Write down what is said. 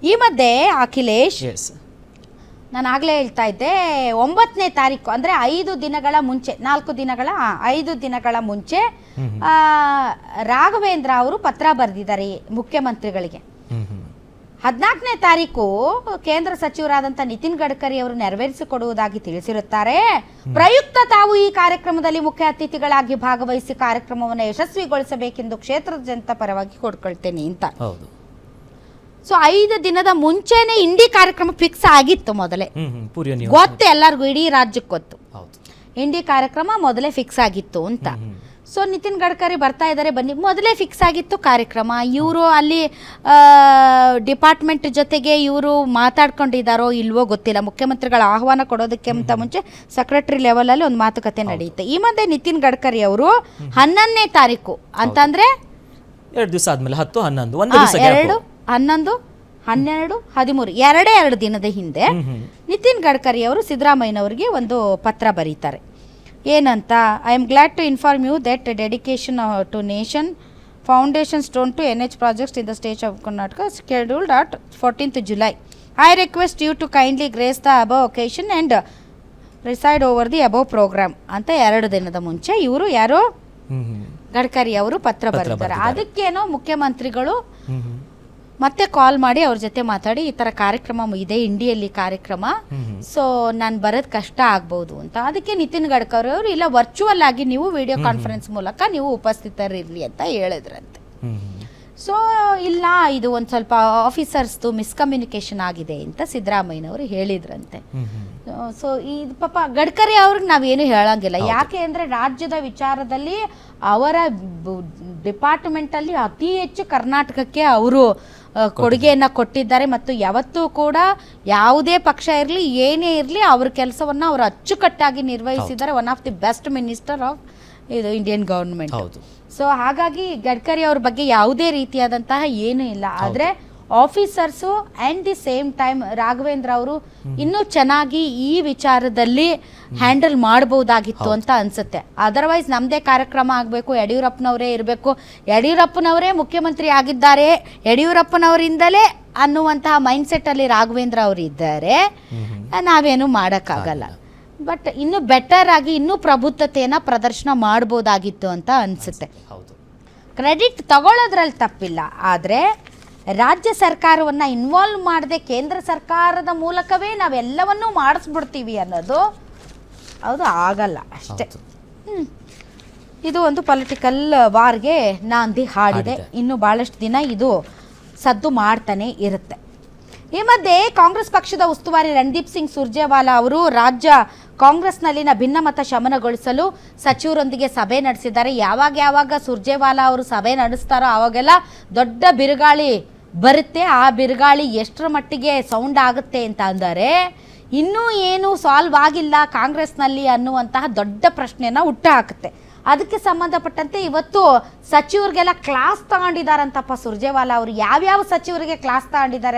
ಈ ಮಧ್ಯೆ ಅಖಿಲೇಶ್, ಎಸ್, ನಾನು ಆಗಲೇ ಹೇಳ್ತಾ ಇದ್ದೆ, 9ನೇ ತಾರೀಕು ಅಂದರೆ 5 ದಿನಗಳ ಮುಂಚೆ, 5 ದಿನಗಳ ಮುಂಚೆ ರಾಘವೇಂದ್ರ ಅವರು ಪತ್ರ ಬರೆದಿದ್ದಾರೆ ಮುಖ್ಯಮಂತ್ರಿಗಳಿಗೆ. 14ನೇ ತಾರೀಕು ಕೇಂದ್ರ ಸಚಿವರಾದಂಥ ನಿತಿನ್ ಗಡ್ಕರಿ ಅವರು ನೆರವೇರಿಸಿಕೊಡುವುದಾಗಿ ತಿಳಿಸಿರುತ್ತಾರೆ. ಪ್ರಯುಕ್ತ ತಾವು ಈ ಕಾರ್ಯಕ್ರಮದಲ್ಲಿ ಮುಖ್ಯ ಅತಿಥಿಗಳಾಗಿ ಭಾಗವಹಿಸಿ ಕಾರ್ಯಕ್ರಮವನ್ನು ಯಶಸ್ವಿಗೊಳಿಸಬೇಕೆಂದು ಕ್ಷೇತ್ರದ ಜನತಾ ಪರವಾಗಿ ಕೊಡ್ಕೊಳ್ತೇನೆ ಅಂತ. ಸೊ 5 ದಿನದ ಮುಂಚೆನೆ ಇಂಡಿ ಕಾರ್ಯಕ್ರಮ ಫಿಕ್ಸ್ ಆಗಿತ್ತು ಮೊದಲೇ, ಗೊತ್ತು ಎಲ್ಲರಿಗೂ, ಇಡೀ ರಾಜ್ಯಕ್ಕೆ ಗೊತ್ತು. ಇಂಡಿ ಕಾರ್ಯಕ್ರಮ ಮೊದಲೇ ಫಿಕ್ಸ್ ಆಗಿತ್ತು ಅಂತ. ಸೊ ನಿತಿನ್ ಗಡ್ಕರಿ ಬರ್ತಾ ಇದ್ದಾರೆ, ಬನ್ನಿ, ಮೊದಲೇ ಫಿಕ್ಸ್ ಆಗಿತ್ತು ಕಾರ್ಯಕ್ರಮ. ಇವರು ಅಲ್ಲಿ ಡಿಪಾರ್ಟ್ಮೆಂಟ್ ಜೊತೆಗೆ ಇವರು ಮಾತಾಡ್ಕೊಂಡಿದ್ದಾರೋ ಇಲ್ವೋ ಗೊತ್ತಿಲ್ಲ. ಮುಖ್ಯಮಂತ್ರಿಗಳ ಆಹ್ವಾನ ಕೊಡೋದಕ್ಕಿಂತ ಮುಂಚೆ ಸೆಕ್ರೆಟರಿ ಲೆವೆಲಲ್ಲಿ ಒಂದು ಮಾತುಕತೆ ನಡೆಯುತ್ತೆ. ಈ ಮಧ್ಯೆ ನಿತಿನ್ ಗಡ್ಕರಿ ಅವರು 11ನೇ ತಾರೀಕು ಅಂತಂದ್ರೆ 2 ದಿವಸ ಆದ್ಮೇಲೆ 10, 11, 2, 11, 12, 13 2 ದಿನದ ಹಿಂದೆ ನಿತಿನ್ ಗಡ್ಕರಿ ಅವರು ಸಿದ್ದರಾಮಯ್ಯನವರಿಗೆ ಒಂದು ಪತ್ರ ಬರೀತಾರೆ. ಏನಂತ? I am glad to inform you that dedication to nation foundation stone to NH projects in the state of Karnataka scheduled at 14th July. I request you to kindly grace the above occasion and preside over the above programme ಅಂತ 2 ದಿನದ ಮುಂಚೆ ಇವರು ಯಾರು ಗಡ್ಕರಿ ಅವರು ಪತ್ರ ಬರೆದಿದ್ದಾರೆ. ಅದಕ್ಕೇನೋ ಮುಖ್ಯಮಂತ್ರಿಗಳು ಮತ್ತೆ ಕಾಲ್ ಮಾಡಿ ಅವ್ರ ಜೊತೆ ಮಾತಾಡಿ, ಈ ಥರ ಕಾರ್ಯಕ್ರಮ ಇದೆ ಇಂಡಿಯಲ್ಲಿ ಕಾರ್ಯಕ್ರಮ, ಸೊ ನಾನು ಬರೋದು ಕಷ್ಟ ಆಗ್ಬೋದು ಅಂತ. ಅದಕ್ಕೆ ನಿತಿನ್ ಗಡ್ಕರಿ ಅವರು ಇಲ್ಲ, ವರ್ಚುವಲ್ ಆಗಿ ನೀವು ವಿಡಿಯೋ ಕಾನ್ಫರೆನ್ಸ್ ಮೂಲಕ ನೀವು ಉಪಸ್ಥಿತರಿರಲಿ ಅಂತ ಹೇಳಿದ್ರಂತೆ. ಸೊ ಇಲ್ಲ, ಇದು ಒಂದು ಸ್ವಲ್ಪ ಆಫೀಸರ್ಸ್ದು ಮಿಸ್ಕಮ್ಯುನಿಕೇಶನ್ ಆಗಿದೆ ಅಂತ ಸಿದ್ದರಾಮಯ್ಯನವರು ಹೇಳಿದ್ರಂತೆ. ಸೊ ಈ ಪಾಪ ಗಡ್ಕರಿ ಅವ್ರಿಗೆ ನಾವೇನು ಹೇಳಂಗಿಲ್ಲ. ಯಾಕೆ ಅಂದರೆ ರಾಜ್ಯದ ವಿಚಾರದಲ್ಲಿ ಅವರ ಡಿಪಾರ್ಟ್ಮೆಂಟಲ್ಲಿ ಅತಿ ಹೆಚ್ಚು ಕರ್ನಾಟಕಕ್ಕೆ ಅವರು ಕೊಡುಗೆಯನ್ನು ಕೊಟ್ಟಿದ್ದಾರೆ. ಮತ್ತು ಯಾವತ್ತೂ ಕೂಡ ಯಾವುದೇ ಪಕ್ಷ ಇರಲಿ ಏನೇ ಇರಲಿ ಅವ್ರ ಕೆಲಸವನ್ನು ಅವರು ಅಚ್ಚುಕಟ್ಟಾಗಿ ನಿರ್ವಹಿಸಿದ್ದಾರೆ. One of the best minister of ಇದು ಇಂಡಿಯನ್ ಗವರ್ಮೆಂಟ್. ಸೊ ಹಾಗಾಗಿ ಗಡ್ಕರಿ ಅವ್ರ ಬಗ್ಗೆ ಯಾವುದೇ ರೀತಿಯಾದಂತಹ ಏನೂ ಇಲ್ಲ. ಆದರೆ officers and the same time Raghavendra ಅವರು ಇನ್ನೂ ಚೆನ್ನಾಗಿ ಈ ವಿಚಾರದಲ್ಲಿ ಹ್ಯಾಂಡಲ್ ಮಾಡ್ಬೋದಾಗಿತ್ತು ಅಂತ ಅನ್ಸುತ್ತೆ. ಅದರ್ವೈಸ್ ನಮ್ಮದೇ ಕಾರ್ಯಕ್ರಮ ಆಗಬೇಕು, ಯಡಿಯೂರಪ್ಪನವರೇ ಇರಬೇಕು, ಯಡಿಯೂರಪ್ಪನವರೇ ಮುಖ್ಯಮಂತ್ರಿ ಆಗಿದ್ದಾರೆ, ಯಡಿಯೂರಪ್ಪನವರಿಂದಲೇ ಅನ್ನುವಂತಹ ಮೈಂಡ್ಸೆಟ್ಟಲ್ಲಿ ರಾಘವೇಂದ್ರ ಅವರು ಇದ್ದಾರೆ, ನಾವೇನು ಮಾಡೋಕ್ಕಾಗಲ್ಲ. ಬಟ್ ಇನ್ನೂ ಬೆಟರ್ ಆಗಿ ಇನ್ನೂ ಪ್ರಬುದ್ಧತೆಯನ್ನು ಪ್ರದರ್ಶನ ಮಾಡ್ಬೋದಾಗಿತ್ತು ಅಂತ ಅನಿಸುತ್ತೆ. ಕ್ರೆಡಿಟ್ ತಗೊಳ್ಳೋದ್ರಲ್ಲಿ ತಪ್ಪಿಲ್ಲ, ಆದರೆ ರಾಜ್ಯ ಸರ್ಕಾರವನ್ನು ಇನ್ವಾಲ್ವ್ ಮಾಡದೆ ಕೇಂದ್ರ ಸರ್ಕಾರದ ಮೂಲಕವೇ ನಾವೆಲ್ಲವನ್ನೂ ಮಾಡಿಸ್ಬಿಡ್ತೀವಿ ಅನ್ನೋದು ಅದು ಆಗಲ್ಲ ಅಷ್ಟೇ. ಇದು ಒಂದು ಪೊಲಿಟಿಕಲ್ ವಾರ್ಗೆ ನಾಂದಿ ಹಾಡಿದೆ. ಇನ್ನು ಭಾಳಷ್ಟು ದಿನ ಇದು ಸದ್ದು ಮಾಡ್ತಾನೆ ಇರುತ್ತೆ. ಈ ಮಧ್ಯೆ ಕಾಂಗ್ರೆಸ್ ಪಕ್ಷದ ಉಸ್ತುವಾರಿ ರಣದೀಪ್ ಸಿಂಗ್ ಸುರ್ಜೇವಾಲಾ ಅವರು ರಾಜ್ಯ ಕಾಂಗ್ರೆಸ್ನಲ್ಲಿನ ಭಿನ್ನಮತ ಶಮನಗೊಳಿಸಲು ಸಚಿವರೊಂದಿಗೆ ಸಭೆ ನಡೆಸಿದ್ದಾರೆ. ಯಾವಾಗ ಸುರ್ಜೇವಾಲಾ ಅವರು ಸಭೆ ನಡೆಸ್ತಾರೋ ಆವಾಗೆಲ್ಲ ದೊಡ್ಡ ಬಿರುಗಾಳಿ ಬರುತ್ತೆ. ಆ ಬಿರುಗಾಳಿ ಎಷ್ಟರ ಮಟ್ಟಿಗೆ ಸೌಂಡ್ ಆಗುತ್ತೆ ಅಂತ ಅಂದರೆ ಇನ್ನೂ ಏನು ಸಾಲ್ವ್ ಆಗಿಲ್ಲ ಕಾಂಗ್ರೆಸ್ನಲ್ಲಿ ಅನ್ನುವಂತಹ ದೊಡ್ಡ ಪ್ರಶ್ನೆಯನ್ನು ಹುಟ್ಟುಹಾಕುತ್ತೆ. ಅದಕ್ಕೆ ಸಂಬಂಧಪಟ್ಟಂತೆ ಇವತ್ತು ಸಚಿವರಿಗೆಲ್ಲ ಕ್ಲಾಸ್ ತಗೊಂಡಿದ್ದಾರಂತಪ್ಪ ಸುರ್ಜೇವಾಲಾ ಅವರು. ಯಾವ್ಯಾವ ಸಚಿವರಿಗೆ ಕ್ಲಾಸ್ ತಗೊಂಡಿದ್ದಾರೆ